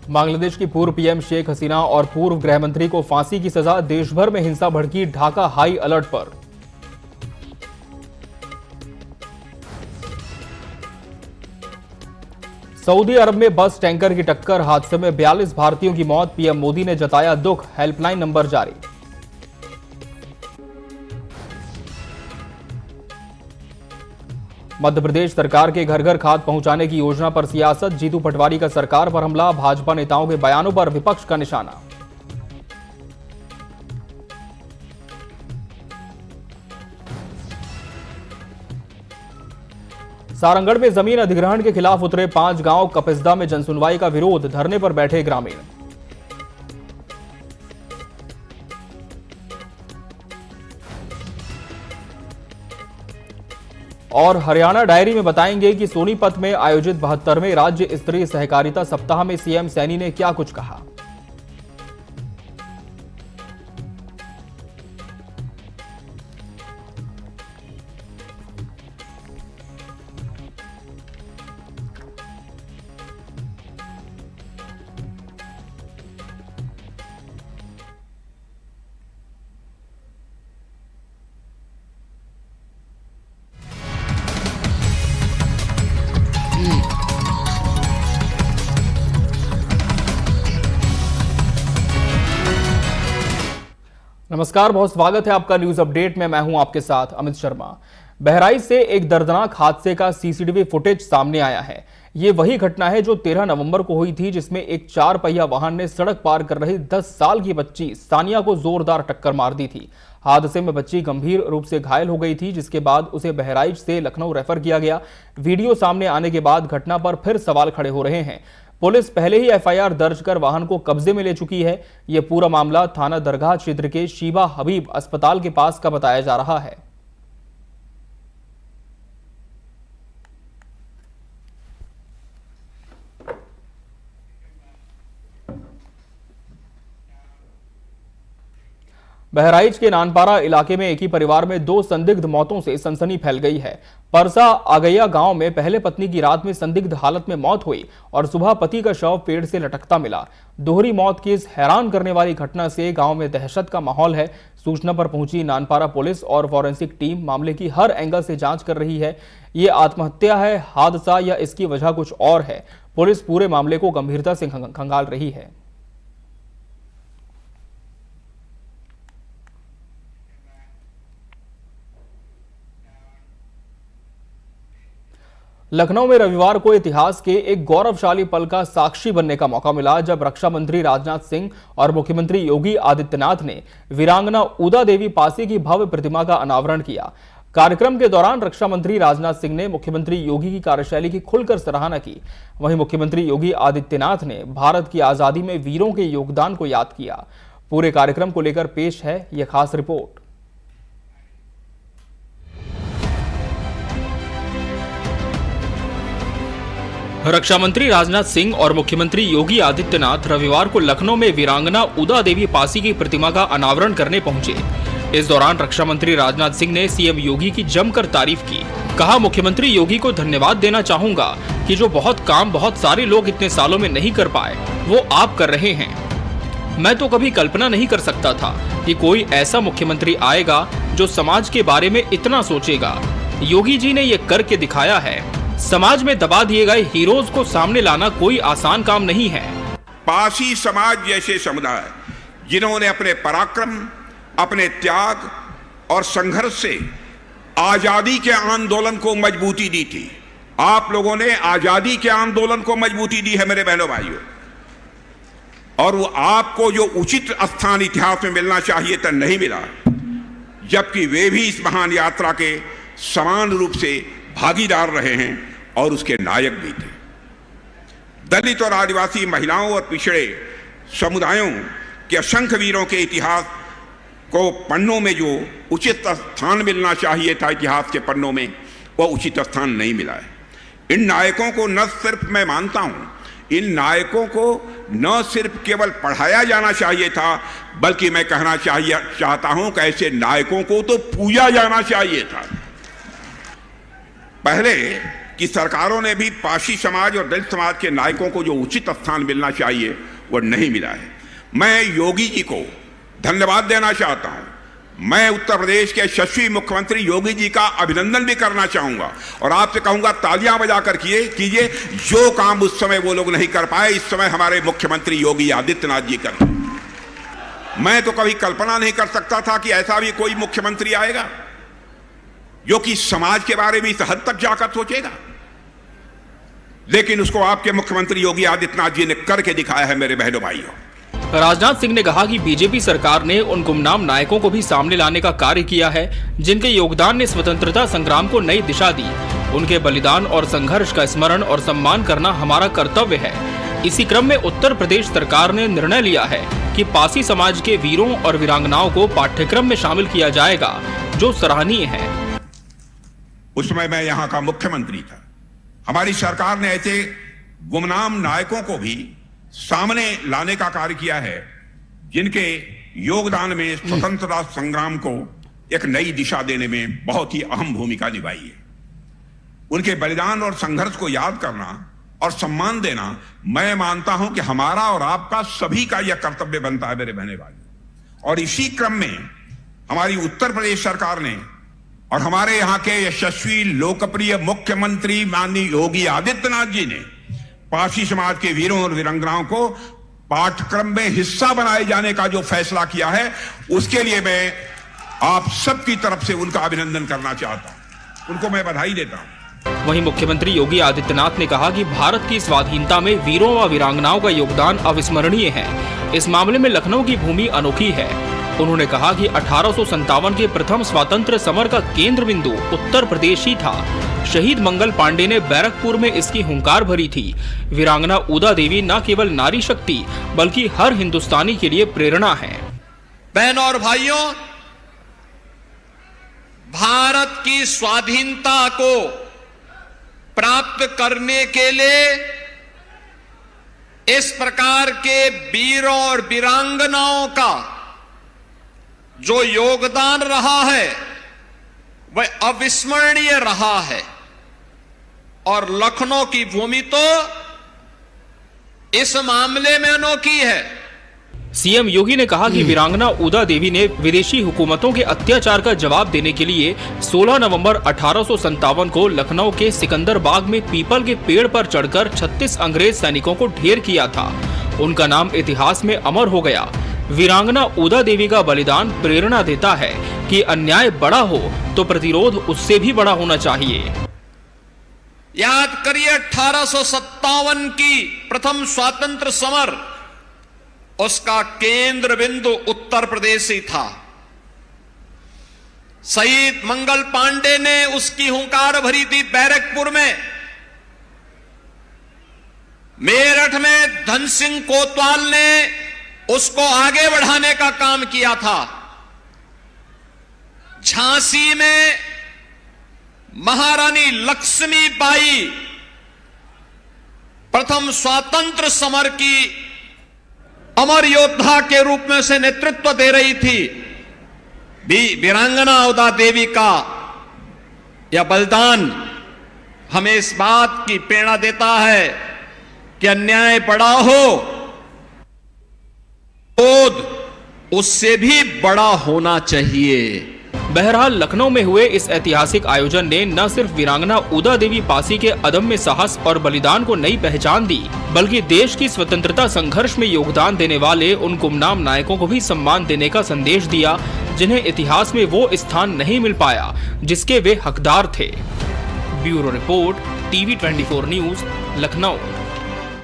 बांग्लादेश की पूर्व पीएम शेख हसीना और पूर्व गृह मंत्री को फांसी की सजा। देश भर में हिंसा भड़की, ढाका हाई अलर्ट पर। सऊदी अरब में बस टैंकर की टक्कर, हादसे में 42 भारतीयों की मौत। पीएम मोदी ने जताया दुख, हेल्पलाइन नंबर जारी। मध्य प्रदेश सरकार के घर घर खाद पहुंचाने की योजना पर सियासत। जीतू पटवारी का सरकार पर हमला, भाजपा नेताओं के बयानों पर विपक्ष का निशाना। सारंगढ़ में जमीन अधिग्रहण के खिलाफ उतरे 5 गांव। कपिसदा में जनसुनवाई का विरोध, धरने पर बैठे ग्रामीण। और हरियाणा डायरी में बताएंगे कि सोनीपत में आयोजित 72वें राज्य स्तरीय सहकारिता सप्ताह में सीएम सैनी ने क्या कुछ कहा। नमस्कार, बहुत स्वागत है आपका न्यूज अपडेट में। मैं हूं आपके साथ अमित शर्मा। बहराइच से एक दर्दनाक हादसे का सीसीटीवी फुटेज सामने आया है। ये वही घटना है जो 13 नवंबर को हुई थी, जिसमें एक 4 पहिया वाहन ने सड़क पार कर रही 10 साल की बच्ची सानिया को जोरदार टक्कर मार दी थी। हादसे में बच्ची गंभीर रूप से घायल हो गई थी, जिसके बाद उसे बहराइच से लखनऊ रेफर किया गया। वीडियो सामने आने के बाद घटना पर फिर सवाल खड़े हो रहे हैं। पुलिस पहले ही एफआईआर दर्ज कर वाहन को कब्जे में ले चुकी है। यह पूरा मामला थाना दरगाह क्षेत्र के शीबा हबीब अस्पताल के पास का बताया जा रहा है। बहराइच के नानपारा इलाके में एक ही परिवार में 2 संदिग्ध मौतों से सनसनी फैल गई है। परसा आगैया गांव में पहले पत्नी की रात में संदिग्ध हालत में मौत हुई और सुबह पति का शव पेड़ से लटकता मिला। दोहरी मौत की इस हैरान करने वाली घटना से गांव में दहशत का माहौल है। सूचना पर पहुंची नानपारा पुलिस और फॉरेंसिक टीम मामले की हर एंगल से जांच कर रही है। ये आत्महत्या है, हादसा या इसकी वजह कुछ और है? पुलिस पूरे मामले को गंभीरता से खंगाल रही है। लखनऊ में रविवार को इतिहास के एक गौरवशाली पल का साक्षी बनने का मौका मिला, जब रक्षा मंत्री राजनाथ सिंह और मुख्यमंत्री योगी आदित्यनाथ ने वीरांगना उदा देवी पासी की भव्य प्रतिमा का अनावरण किया। कार्यक्रम के दौरान रक्षा मंत्री राजनाथ सिंह ने मुख्यमंत्री योगी की कार्यशैली की खुलकर सराहना की। वहीं मुख्यमंत्री योगी आदित्यनाथ ने भारत की आजादी में वीरों के योगदान को याद किया। पूरे कार्यक्रम को लेकर पेश है यह खास रिपोर्ट। रक्षा मंत्री राजनाथ सिंह और मुख्यमंत्री योगी आदित्यनाथ रविवार को लखनऊ में वीरांगना उदा देवी पासी की प्रतिमा का अनावरण करने पहुंचे। इस दौरान रक्षा मंत्री राजनाथ सिंह ने सीएम योगी की जमकर तारीफ की। कहा, मुख्यमंत्री योगी को धन्यवाद देना चाहूंगा कि जो बहुत सारे लोग इतने सालों में नहीं कर पाए, वो आप कर रहे हैं। मैं तो कभी कल्पना नहीं कर सकता था कि कोई ऐसा मुख्यमंत्री आएगा जो समाज के बारे में इतना सोचेगा। योगी जी ने ये करके दिखाया है। समाज में दबा दिए गए हीरोज को सामने लाना कोई आसान काम नहीं है। पासी समाज जैसे समुदाय जिन्होंने अपने पराक्रम, अपने त्याग और संघर्ष से आजादी के आंदोलन को मजबूती दी थी। आप लोगों ने आजादी के आंदोलन को मजबूती दी है मेरे बहनों भाइयों, और वो आपको जो उचित स्थान इतिहास में मिलना चाहिए था नहीं मिला, जबकि वे भी इस महान यात्रा के समान रूप से भागीदार रहे हैं और उसके नायक भी थे। दलित और आदिवासी महिलाओं और पिछड़े समुदायों के असंख्य वीरों के इतिहास को पन्नों में जो उचित स्थान मिलना चाहिए था इतिहास के पन्नों में, वह उचित स्थान नहीं मिला है। इन नायकों को न सिर्फ मैं मानता हूं, इन नायकों को न सिर्फ केवल पढ़ाया जाना चाहिए था, बल्कि मैं कहना चाहता हूं कि ऐसे नायकों को तो पूजा जाना चाहिए था। पहले कि सरकारों ने भी पारसी समाज और दलित समाज के नायकों को जो उचित स्थान मिलना चाहिए वो नहीं मिला है। मैं योगी जी को धन्यवाद देना चाहता हूं। मैं उत्तर प्रदेश के यशस्वी मुख्यमंत्री योगी जी का अभिनंदन भी करना चाहूंगा और आपसे कहूंगा तालियां बजाकर कीजिए। जो काम उस समय वो लोग नहीं कर पाए, इस समय हमारे मुख्यमंत्री योगी आदित्यनाथ जी कर। मैं तो कभी कल्पना नहीं कर सकता था कि ऐसा भी कोई मुख्यमंत्री आएगा जो कि समाज के बारे में इस हद तक जाकर सोचेगा, लेकिन उसको आपके मुख्यमंत्री योगी आदित्यनाथ जी ने करके दिखाया है। मेरे बहनों भाइयों, राजनाथ सिंह ने कहा कि बीजेपी सरकार ने उन गुमनाम नायकों को भी सामने लाने का कार्य किया है जिनके योगदान ने स्वतंत्रता संग्राम को नई दिशा दी। उनके बलिदान और संघर्ष का स्मरण और सम्मान करना हमारा कर्तव्य है। इसी क्रम में उत्तर प्रदेश सरकार ने निर्णय लिया है कि पासी समाज के वीरों और वीरांगनाओं को पाठ्यक्रम में शामिल किया जाएगा, जो सराहनीय है। उस समय मैं यहां का मुख्यमंत्री था। हमारी सरकार ने ऐसे गुमनाम नायकों को भी सामने लाने का कार्य किया है जिनके योगदान में स्वतंत्रता संग्राम को एक नई दिशा देने में बहुत ही अहम भूमिका निभाई है। उनके बलिदान और संघर्ष को याद करना और सम्मान देना, मैं मानता हूं कि हमारा और आपका सभी का यह कर्तव्य बनता है मेरे बहने भाई। और इसी क्रम में हमारी उत्तर प्रदेश सरकार ने और हमारे यहां के यशस्वी लोकप्रिय मुख्यमंत्री माननीय योगी आदित्यनाथ जी ने पारसी समाज के वीरों और वीरांगनाओं को पाठ्यक्रम में हिस्सा बनाए जाने का जो फैसला किया है, उसके लिए मैं आप सबकी तरफ से उनका अभिनंदन करना चाहता हूं। उनको मैं बधाई देता हूं। वहीं मुख्यमंत्री योगी आदित्यनाथ ने कहा कि भारत की स्वाधीनता में वीरों व वीरांगनाओं का योगदान अविस्मरणीय है। इस मामले में लखनऊ की भूमि अनोखी है। उन्होंने कहा कि 1857 के प्रथम स्वातंत्र्य समर का केंद्र बिंदु उत्तर प्रदेश ही था। शहीद मंगल पांडे ने बैरकपुर में इसकी हुंकार भरी थी। वीरांगना उदा देवी न केवल नारी शक्ति बल्कि हर हिंदुस्तानी के लिए प्रेरणा है। बहनों और भाइयों, भारत की स्वाधीनता को प्राप्त करने के लिए इस प्रकार के वीरों और वीरांगनाओं का जो योगदान रहा है वह अविस्मरणीय रहा है। और लखनऊ की भूमि तो इस मामले में अनोखी है। सीएम योगी ने कहा कि वीरांगना उदा देवी ने विदेशी हुकूमतों के अत्याचार का जवाब देने के लिए 16 नवंबर 1857 को लखनऊ के सिकंदर बाग में पीपल के पेड़ पर चढ़कर 36 अंग्रेज सैनिकों को ढेर किया था। उनका नाम इतिहास में अमर हो गया। वीरांगना उदा देवी का बलिदान प्रेरणा देता है कि अन्याय बड़ा हो तो प्रतिरोध उससे भी बड़ा होना चाहिए। याद करिए 1857 की प्रथम स्वातंत्र समर, उसका केंद्र बिंदु उत्तर प्रदेश ही था। शहीद मंगल पांडे ने उसकी हुंकार भरी थी बैरकपुर में। मेरठ में धन सिंह कोतवाल ने उसको आगे बढ़ाने का काम किया था। झांसी में महारानी लक्ष्मीबाई प्रथम स्वातंत्र समर की अमर योद्धा के रूप में से नेतृत्व दे रही थी। वीरांगना उदा देवी का यह बलिदान हमें इस बात की प्रेरणा देता है कि अन्याय बड़ा हो, क्रोध उससे भी बड़ा होना चाहिए। बहरहाल लखनऊ में हुए इस ऐतिहासिक आयोजन ने न सिर्फ वीरांगना उदा देवी पासी के अदम्य साहस और बलिदान को नई पहचान दी, बल्कि देश की स्वतंत्रता संघर्ष में योगदान देने वाले उन गुमनाम नायकों को भी सम्मान देने का संदेश दिया, जिन्हें इतिहास में वो स्थान नहीं मिल पाया जिसके वे हकदार थे। Bureau report, TV 24 news, Lucknow.